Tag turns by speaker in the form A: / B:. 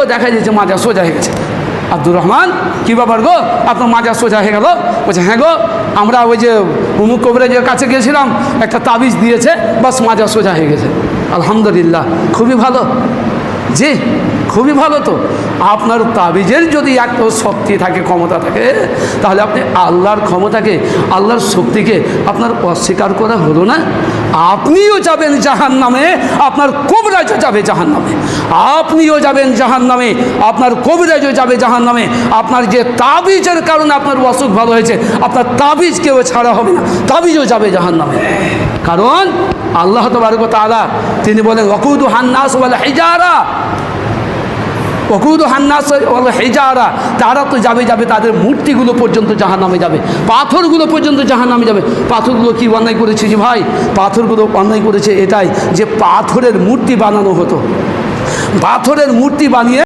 A: দেখা যাচ্ছে মাজা সোজা হয়ে গেছে। আব্দুর রহমান কী ব্যাপার গো, আপনার মাজা সোজা হয়ে গেল? বলছে হ্যাঁ গো, আমরা ওই যে অমুক কবিরাজের কাছে গিয়েছিলাম, একটা তাবিজ দিয়েছে, বাস মাজা সোজা হয়ে গেছে। আলহামদুলিল্লাহ, খুবই ভালো। জি, খুবই ভালো। তো আপনার তাবিজের যদি এত শক্তি থাকে, ক্ষমতা থাকে, তাহলে আপনি আল্লাহর ক্ষমতাকে, আল্লাহর শক্তিকে আপনার অস্বীকার করা হলো না? আপনিও যাবেন জাহান্নামে, আপনার কবিরাজও যাবে জাহান্নামে। আপনিও যাবেন জাহান্নামে, আপনার কবিরাজও যাবে জাহান্নামে। আপনার যে তাবিজের কারণে আপনার অসুখ ভালো হয়েছে, আপনার তাবিজ কেউ ছাড়া হবে না, তাবিজও যাবে জাহান্নামে। কারণ আল্লাহ তাবারক ওয়া তাআলা তিনি বলেন ওয়াকুদু হান্নাস ওয়াল হিজারা, ওয়াকুদু হান্নাস ওয়াল হিজারা, তারা তো যাবে তাদের মূর্তিগুলো পর্যন্ত জাহান্নামে যাবে, পাথরগুলো পর্যন্ত জাহান্নামে যাবে। পাথরগুলো কি অন্যায় করেছে যে ভাই? পাথরগুলো অন্যায় করেছে এটাই যে পাথরের মূর্তি বানানো হতো, পাথরের মূর্তি বানিয়ে